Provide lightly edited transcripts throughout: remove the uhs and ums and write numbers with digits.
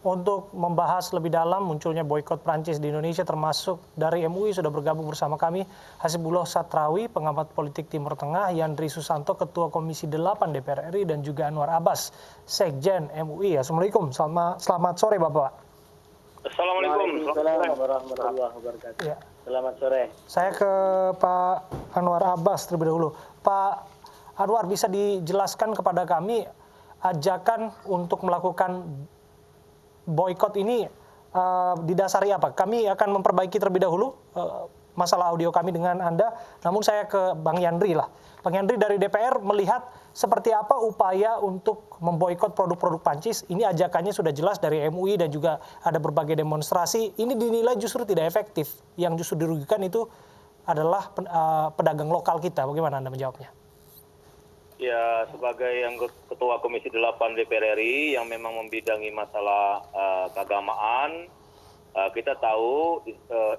untuk membahas lebih dalam munculnya boikot Prancis di Indonesia, termasuk dari MUI sudah bergabung bersama kami Hasibullah Satrawi, pengamat politik Timur Tengah, Yandri Susanto, Ketua Komisi 8 DPR RI, dan juga Anwar Abbas, Sekjen MUI. Assalamualaikum, selamat sore Bapak. Assalamualaikum warahmatullahi wabarakatuh. Ya. Selamat sore. Saya ke Pak Anwar Abbas terlebih dahulu. Pak Anwar, bisa dijelaskan kepada kami ajakan untuk melakukan boykot ini didasari apa? Kami akan memperbaiki terlebih dahulu masalah audio kami dengan Anda. Namun saya ke Bang Yandri lah. Bang Yandri, dari DPR melihat seperti apa upaya untuk memboikot produk-produk Prancis? Ini ajakannya sudah jelas dari MUI dan juga ada berbagai demonstrasi. Ini dinilai justru tidak efektif. Yang justru dirugikan itu adalah pedagang lokal kita. Bagaimana Anda menjawabnya? Ya, sebagai Ketua Komisi 8 DPR RI yang memang membidangi masalah keagamaan, kita tahu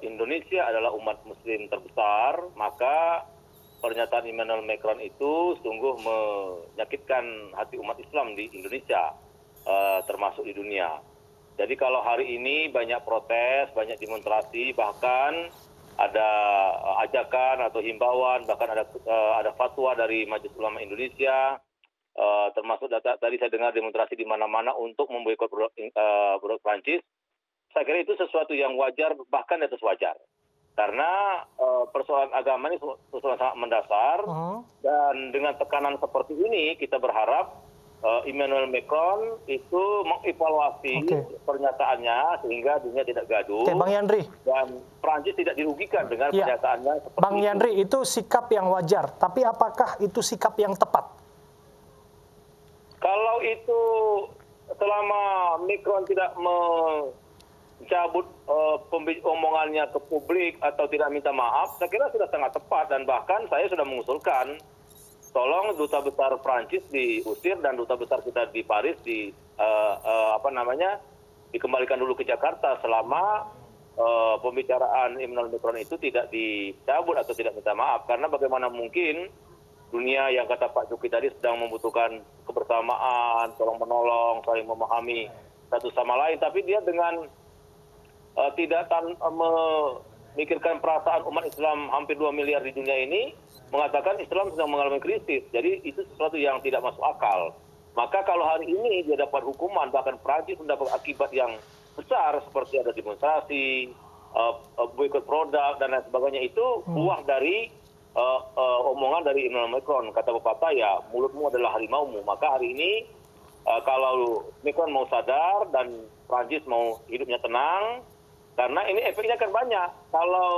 Indonesia adalah umat muslim terbesar, maka pernyataan Emmanuel Macron itu sungguh menyakitkan hati umat Islam di Indonesia, termasuk di dunia. Jadi kalau hari ini banyak protes, banyak demonstrasi, bahkan ada ajakan atau himbauan, bahkan ada fatwa dari Majelis Ulama Indonesia, termasuk tadi saya dengar demonstrasi di mana-mana untuk memboikot produk Prancis. Saya kira itu sesuatu yang wajar, bahkan di atas wajar. Karena persoalan agama ini persoalan sangat mendasar, dan dengan tekanan seperti ini kita berharap Emmanuel Macron itu mengevaluasi pernyataannya sehingga dunia tidak gaduh. Bang Yandri. Dan Prancis tidak dirugikan dengan pernyataannya seperti Bang Yandri, itu sikap yang wajar, tapi apakah itu sikap yang tepat? Kalau itu selama Macron tidak mencabut omongannya ke publik atau tidak minta maaf, saya kira sudah sangat tepat, dan bahkan saya sudah mengusulkan tolong duta besar Prancis diusir dan duta besar kita di Paris dikembalikan dulu ke Jakarta selama pembicaraan Emmanuel Macron itu tidak dicabut atau tidak minta maaf. Karena bagaimana mungkin dunia yang kata Pak Jokowi tadi sedang membutuhkan kebersamaan, tolong menolong, saling memahami satu sama lain, tapi dia dengan tidak memikirkan perasaan umat Islam hampir 2 miliar di dunia ini, mengatakan Islam sedang mengalami krisis. Jadi itu sesuatu yang tidak masuk akal. Maka kalau hari ini dia dapat hukuman, bahkan Prancis mendapat akibat yang besar seperti ada demonstrasi, boikot produk dan lain sebagainya, itu buah dari omongan dari Emmanuel Macron. Kata pepatah, ya mulutmu adalah harimaumu. Maka hari ini kalau Macron mau sadar dan Prancis mau hidupnya tenang, karena ini efeknya akan banyak. Kalau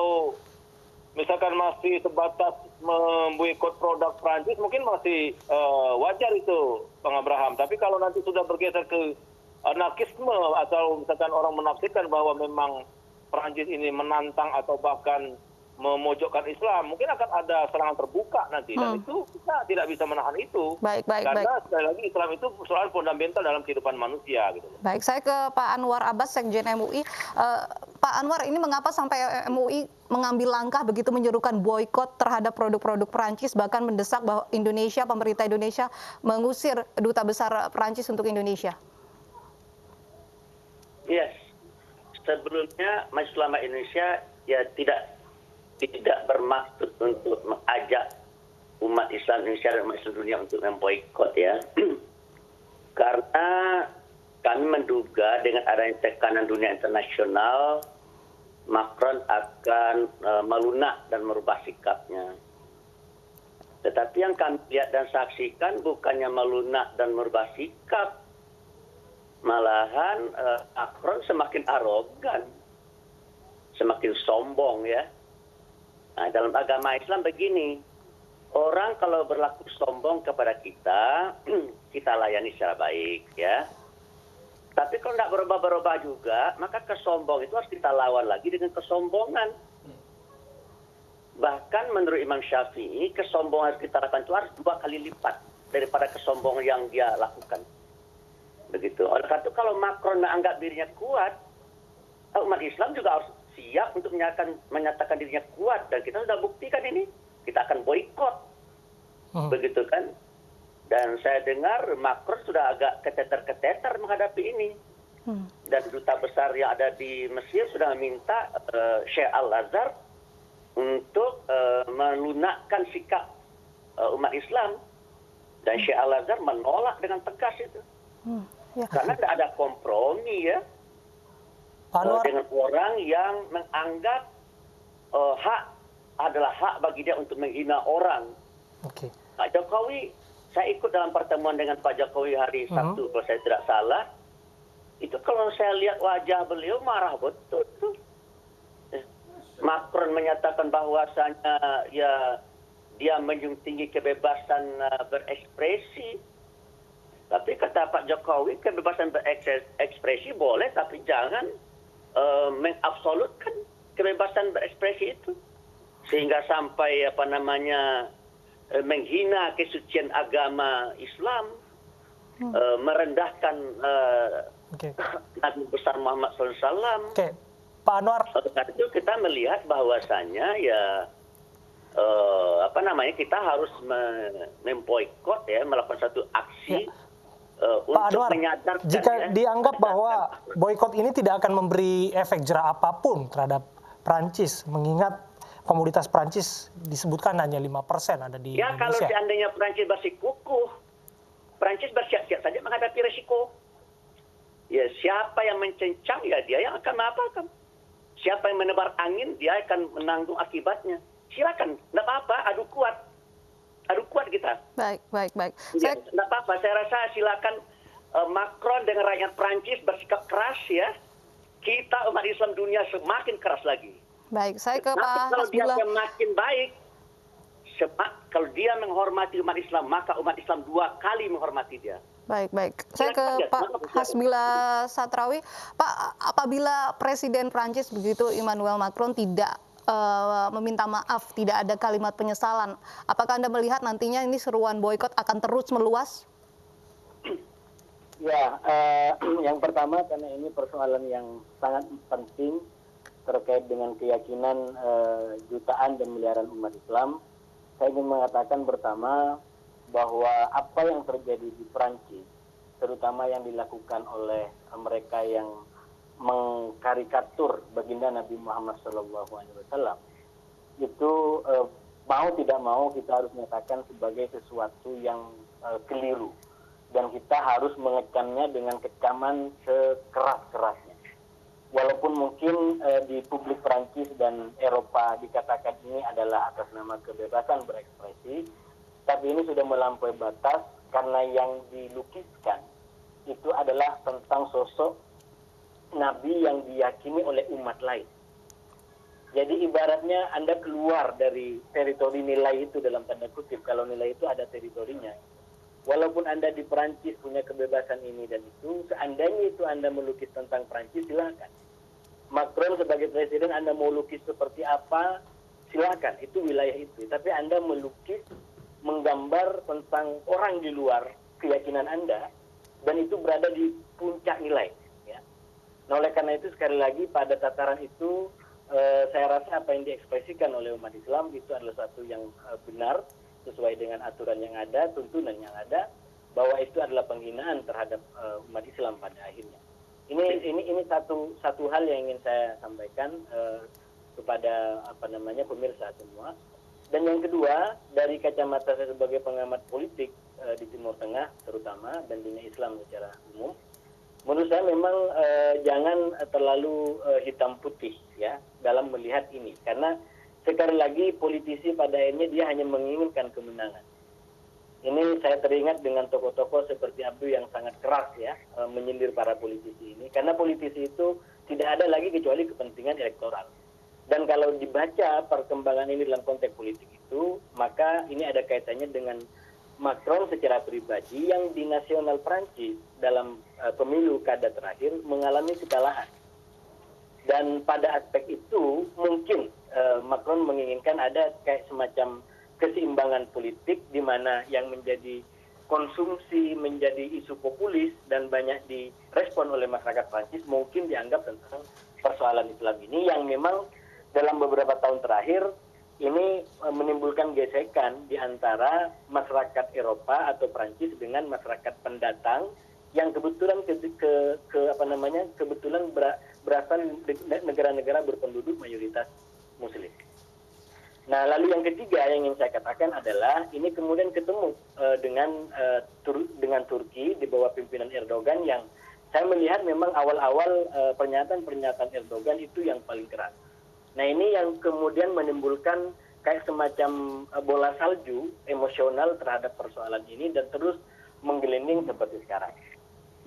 misalkan masih sebatas memboikot produk Prancis, mungkin masih wajar itu, Bang Abraham. Tapi kalau nanti sudah bergeser ke anarkisme, atau misalkan orang menafsirkan bahwa memang Prancis ini menantang atau bahkan memojokkan Islam, mungkin akan ada serangan terbuka nanti, dan itu kita tidak bisa menahan itu. Karena sekali lagi Islam itu persoalan fundamental dalam kehidupan manusia. Gitu. Baik, saya ke Pak Anwar Abbas, Sekjen MUI. Pak Anwar, ini mengapa sampai MUI mengambil langkah begitu menyerukan boikot terhadap produk-produk Perancis, bahkan mendesak bahwa pemerintah Indonesia mengusir duta besar Perancis untuk Indonesia? Yes, sebelumnya Majelis Ulama Indonesia ya tidak bermaksud untuk mengajak umat Islam Indonesia dan umat Islam dunia untuk memboikot, ya. Karena kami menduga dengan adanya tekanan dunia internasional, Macron akan melunak dan merubah sikapnya. Tetapi yang kami lihat dan saksikan bukannya melunak dan merubah sikap, malahan Macron semakin arogan, semakin sombong, ya. Nah, dalam agama Islam begini, orang kalau berlaku sombong kepada kita, kita layani secara baik, ya. Tapi kalau tidak berubah-berubah juga, maka kesombong itu harus kita lawan lagi dengan kesombongan. Bahkan menurut Imam Syafi'i, kesombongan yang kita lakukan itu harus 2 kali lipat daripada kesombongan yang dia lakukan. Begitu. Oleh karena itu kalau Macron menganggap dirinya kuat, umat Islam juga harus siap untuk menyatakan dirinya kuat, dan kita sudah buktikan ini, kita akan boikot, begitu kan? Dan saya dengar Macron sudah agak keteter-keteter menghadapi ini, Dan duta besar yang ada di Mesir sudah meminta Sheikh Al-Azhar untuk melunakkan sikap umat Islam. Dan Sheikh Al-Azhar menolak dengan tegas itu. Ya. Karena tidak ada kompromi ya Pak Anwar, dengan orang yang menganggap hak adalah hak bagi dia untuk menghina orang. oke. Pak Jokowi, saya ikut dalam pertemuan dengan Pak Jokowi hari Sabtu kalau saya tidak salah. Itu kalau saya lihat wajah beliau marah betul tuh. Macron menyatakan bahwasanya ya dia menjunjung tinggi kebebasan berekspresi. Tapi kata Pak Jokowi, kebebasan berekspresi boleh, tapi jangan mengabsolutkan kebebasan berekspresi itu. Sehingga sampai menghina kesucian agama Islam, merendahkan Nabi besar Muhammad SAW. Oke, Pak Anwar. Karena itu kita melihat bahwasanya ya kita harus memboikot ya, melakukan satu aksi Pak untuk Anwar, menyadarkan jika ya, dianggap bahwa boykot ini tidak akan memberi efek jera apapun terhadap Prancis, mengingat komoditas Prancis disebutkan hanya 5% ada di ya kalau Indonesia. seandainya Prancis bersikukuh, Prancis bersiap-siap saja menghadapi resiko. Ya siapa yang mencencang ya dia yang akan mengapakan. Siapa yang menebar angin dia akan menanggung akibatnya. Silakan, tidak apa-apa, adu kuat kita. Baik. Ya, tidak apa-apa, saya rasa silakan Macron dengan rakyat Prancis bersikap keras ya. Kita umat Islam dunia semakin keras lagi. Baik, saya ke Tapi Pak kalau dia Hasbullah. semakin baik, kalau dia menghormati umat Islam, maka umat Islam 2 kali menghormati dia. Baik. Saya ke Pak Hasbullah Satrawi. Pak, apabila Presiden Prancis begitu Emmanuel Macron tidak meminta maaf, tidak ada kalimat penyesalan, apakah Anda melihat nantinya ini seruan boykot akan terus meluas? Ya, yang pertama karena ini persoalan yang sangat penting terkait dengan keyakinan jutaan dan miliaran umat Islam. Saya ingin mengatakan pertama bahwa apa yang terjadi di Prancis, terutama yang dilakukan oleh mereka yang mengkarikatur baginda Nabi Muhammad SAW, itu mau tidak mau kita harus menyatakan sebagai sesuatu yang keliru. Dan kita harus mengekamnya dengan kecaman sekeras-kerasnya. Walaupun mungkin di publik Prancis dan Eropa dikatakan ini adalah atas nama kebebasan berekspresi, tapi ini sudah melampaui batas karena yang dilukiskan itu adalah tentang sosok Nabi yang diyakini oleh umat lain. Jadi ibaratnya Anda keluar dari teritori nilai itu dalam tanda kutip, kalau nilai itu ada teritorinya. Walaupun Anda di Perancis punya kebebasan ini dan itu, seandainya itu Anda melukis tentang Perancis, silakan. Macron sebagai presiden, Anda mau lukis seperti apa, silakan. Itu wilayah itu. Tapi Anda melukis, menggambar tentang orang di luar keyakinan Anda, dan itu berada di puncak nilai. Ya. Nah, oleh karena itu, sekali lagi, pada tataran itu, saya rasa apa yang diekspresikan oleh umat Islam itu adalah satu yang benar, sesuai dengan aturan yang ada, tuntunan yang ada, bahwa itu adalah penghinaan terhadap umat Islam pada akhirnya. Ini satu hal yang ingin saya sampaikan kepada pemirsa semua. Dan yang kedua, dari kacamata saya sebagai pengamat politik di Timur Tengah terutama dan dunia Islam secara umum, menurut saya memang jangan terlalu hitam putih ya dalam melihat ini, karena sekali lagi politisi pada akhirnya dia hanya menginginkan kemenangan. Ini saya teringat dengan tokoh-tokoh seperti Abdul yang sangat keras ya menyindir para politisi ini, karena politisi itu tidak ada lagi kecuali kepentingan elektoral. Dan kalau dibaca perkembangan ini dalam konteks politik itu, maka ini ada kaitannya dengan Macron secara pribadi yang di nasional Prancis dalam pemilu kada terakhir mengalami kekalahan. Dan pada aspek itu mungkin Macron menginginkan ada kayak semacam keseimbangan politik di mana yang menjadi konsumsi menjadi isu populis dan banyak direspon oleh masyarakat Prancis mungkin dianggap tentang persoalan Islam ini yang memang dalam beberapa tahun terakhir ini menimbulkan gesekan di antara masyarakat Eropa atau Prancis dengan masyarakat pendatang yang kebetulan kebetulan berasal negara-negara berpenduduk mayoritas Muslim. Nah, lalu yang ketiga yang ingin saya katakan adalah ini kemudian ketemu dengan Turki di bawah pimpinan Erdogan yang saya melihat memang awal-awal pernyataan Erdogan itu yang paling keras. Nah, ini yang kemudian menimbulkan kayak semacam bola salju emosional terhadap persoalan ini dan terus menggelinding seperti sekarang.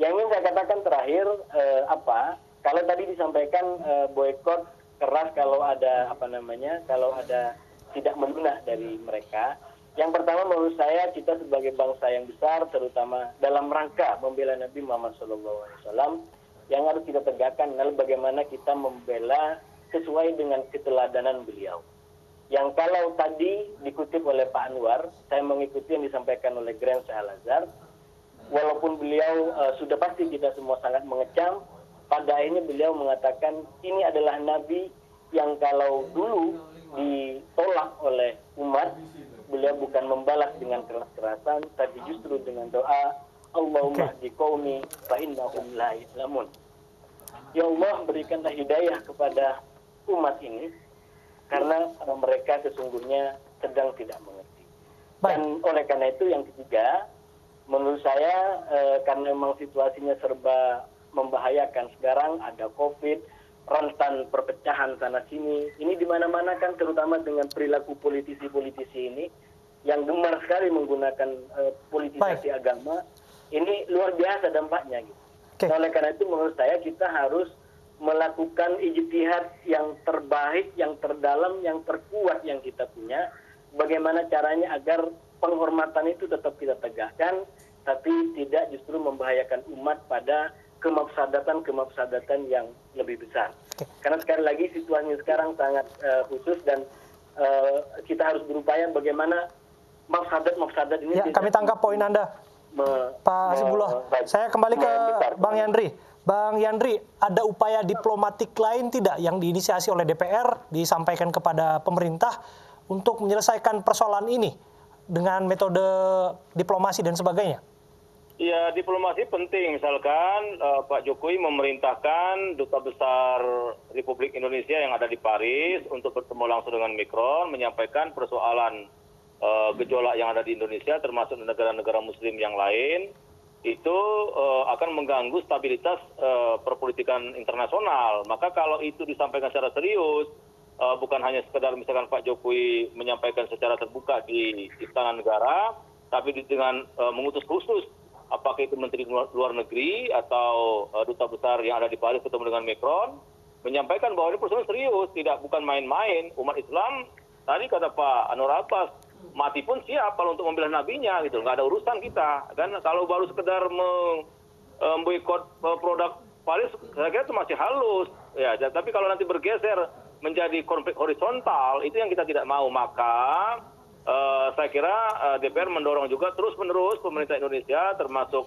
Yang ingin saya katakan terakhir kalau tadi disampaikan boykot keras kalau ada tidak melunak dari mereka. Yang pertama menurut saya kita sebagai bangsa yang besar terutama dalam rangka membela Nabi Muhammad SAW yang harus kita tegakkan adalah bagaimana kita membela sesuai dengan keteladanan beliau. Yang kalau tadi dikutip oleh Pak Anwar, saya mengikuti yang disampaikan oleh Grand Al-Azhar, walaupun beliau sudah pasti kita semua sangat mengecam, pada akhirnya beliau mengatakan ini adalah Nabi yang kalau dulu ditolak oleh umat, beliau bukan membalas dengan keras-kerasan, tapi justru dengan doa, Allahumma hdi qaumi fa innahum la ya'lamun. Ya Allah, berikanlah hidayah kepada umat ini, karena mereka sesungguhnya sedang tidak mengerti. Dan oleh karena itu yang ketiga, menurut saya karena memang situasinya serba membahayakan sekarang, ada COVID, rentan perpecahan sana sini. Ini di mana-mana kan terutama dengan perilaku politisi-politisi ini yang gemar sekali menggunakan politisasi agama. Ini luar biasa dampaknya gitu. Nah, oleh karena itu menurut saya kita harus melakukan ijtihad yang terbaik, yang terdalam, yang terkuat yang kita punya. Bagaimana caranya agar penghormatan itu tetap kita tegakkan, tapi tidak justru membahayakan umat pada kemafsadatan yang lebih besar. Karena sekali lagi situasinya sekarang sangat khusus dan kita harus berupaya bagaimana mafsadat ini. Ya, kami tangkap poin Anda, Pak Hasibullah. Saya kembali ke Bang Yandri. Bang Yandri, ada upaya diplomatik lain tidak yang diinisiasi oleh DPR disampaikan kepada pemerintah untuk menyelesaikan persoalan ini dengan metode diplomasi dan sebagainya? Ya, diplomasi penting. Misalkan Pak Jokowi memerintahkan Duta Besar Republik Indonesia yang ada di Paris untuk bertemu langsung dengan Macron, menyampaikan persoalan gejolak yang ada di Indonesia, termasuk negara-negara Muslim yang lain, itu akan mengganggu stabilitas perpolitikan internasional. Maka kalau itu disampaikan secara serius, bukan hanya sekedar misalkan Pak Jokowi menyampaikan secara terbuka di Istana Negara, tapi dengan mengutus khusus, apakah itu Menteri Luar Negeri atau Duta Besar yang ada di Paris ketemu dengan Macron, menyampaikan bahwa ini persoalan serius, bukan main-main. Umat Islam, tadi kata Pak Anwar Abbas, mati pun siap kalau untuk membela nabinya, gitu. Nggak ada urusan kita. Kan kalau baru sekedar memboikot produk Paris, saya kira itu masih halus. Ya, tapi kalau nanti bergeser menjadi konflik horizontal, itu yang kita tidak mau. Maka saya kira DPR mendorong juga terus-menerus pemerintah Indonesia, termasuk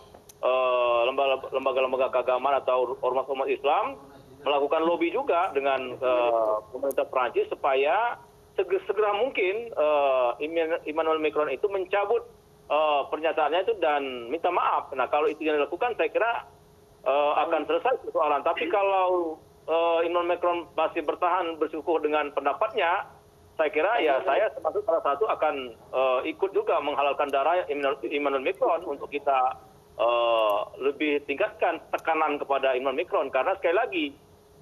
lembaga-lembaga keagamaan atau ormas-ormas Islam, melakukan lobby juga dengan pemerintah Prancis supaya segera mungkin Emmanuel Macron itu mencabut pernyataannya itu dan minta maaf. Nah, kalau itu yang dilakukan, saya kira akan selesai persoalan. Tapi kalau Emmanuel Macron masih bertahan bersikukuh dengan pendapatnya, saya kira ya saya termasuk salah satu akan ikut juga menghalalkan darah Emmanuel Macron untuk kita lebih tingkatkan tekanan kepada Emmanuel Macron. Karena sekali lagi,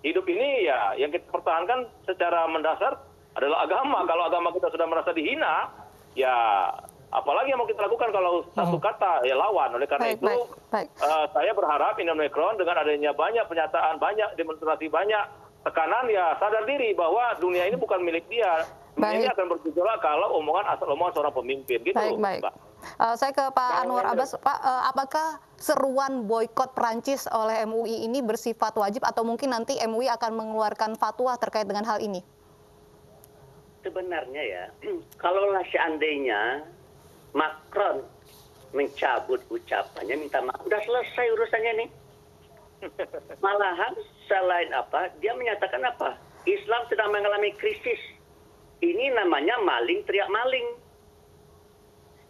hidup ini ya yang kita pertahankan secara mendasar adalah agama. Kalau agama kita sudah merasa dihina, ya apalagi yang mau kita lakukan kalau satu kata ya lawan. Oleh karena itu, saya berharap Emmanuel Macron dengan adanya banyak pernyataan, banyak demonstrasi, banyak tekanan, ya sadar diri bahwa dunia ini bukan milik dia. Dunia ini akan bergejolak kalau asal omongan seorang pemimpin. Gitu, Mbak. Saya ke Pak Anwar Abbas. Pak, apakah seruan boykot Prancis oleh MUI ini bersifat wajib atau mungkin nanti MUI akan mengeluarkan fatwa terkait dengan hal ini? Sebenarnya ya, kalaulah seandainya Macron mencabut ucapannya, minta maaf, udah selesai urusannya nih. Malahan selain apa, dia menyatakan apa? Islam sedang mengalami krisis. Ini namanya maling teriak maling.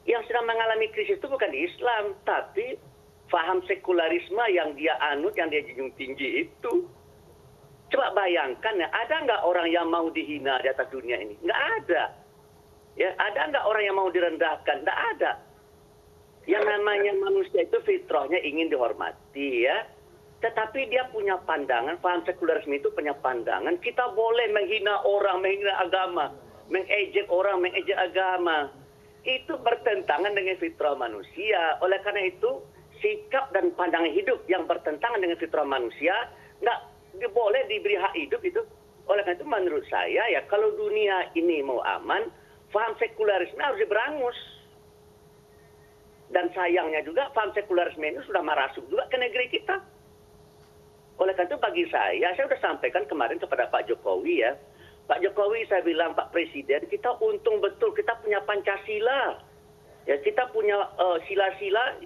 Yang sedang mengalami krisis itu bukan Islam, tapi faham sekularisme yang dia anut, yang dia junjung tinggi itu. Coba bayangkan ya, ada nggak orang yang mau dihina di atas dunia ini? Nggak ada. Ya, ada nggak orang yang mau direndahkan? Nggak ada. Yang namanya manusia itu fitrahnya ingin dihormati ya. Tetapi dia punya pandangan, paham sekularisme itu punya pandangan, kita boleh menghina orang, menghina agama, mengejek orang, mengejek agama. Itu bertentangan dengan fitrah manusia. Oleh karena itu, sikap dan pandangan hidup yang bertentangan dengan fitrah manusia, nggak boleh diberi hak hidup itu. Oleh karena itu menurut saya ya, kalau dunia ini mau aman, paham sekularisme harus diberangus. Dan sayangnya juga paham sekularisme ini sudah merasuk juga ke negeri kita. Oleh karena itu bagi saya sudah sampaikan kemarin kepada Pak Jokowi ya. Pak Jokowi saya bilang, Pak Presiden, kita untung betul kita punya Pancasila. Ya, kita punya sila-sila,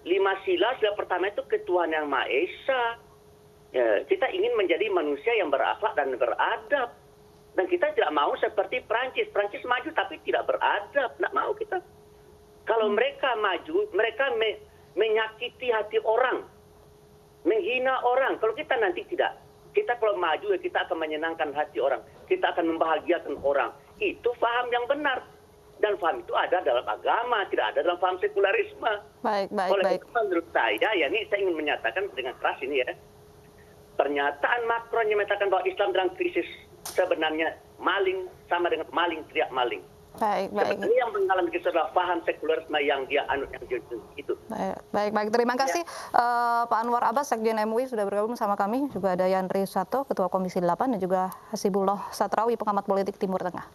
5 sila. Sila pertama itu ketuhanan yang Maha Esa. Ya, kita ingin menjadi manusia yang berakhlak dan beradab. Dan kita tidak mau seperti Prancis. Prancis maju tapi tidak beradab. Tidak mau kita. Kalau mereka maju, mereka menyakiti hati orang. Menghina orang. Kalau kita nanti tidak. Kita kalau maju, kita akan menyenangkan hati orang. Kita akan membahagiakan orang. Itu faham yang benar. Dan faham itu ada dalam agama, tidak ada dalam faham sekularisme. Baik. Oleh itu menurut saya, ya ini saya ingin menyatakan dengan keras ini ya. Pernyataan Macron yang menyatakan bahwa Islam dalam krisis sebenarnya maling sama dengan maling teriak maling. Baik. Sebenarnya yang mengalami krisis adalah paham sekularisme yang dia anut, yang itu. Baik. Terima kasih Pak Anwar Abbas, Sekjen MUI sudah bergabung sama kami. Juga ada Yandri Sato, Ketua Komisi 8, dan juga Hasibullah Satrawi, pengamat politik Timur Tengah.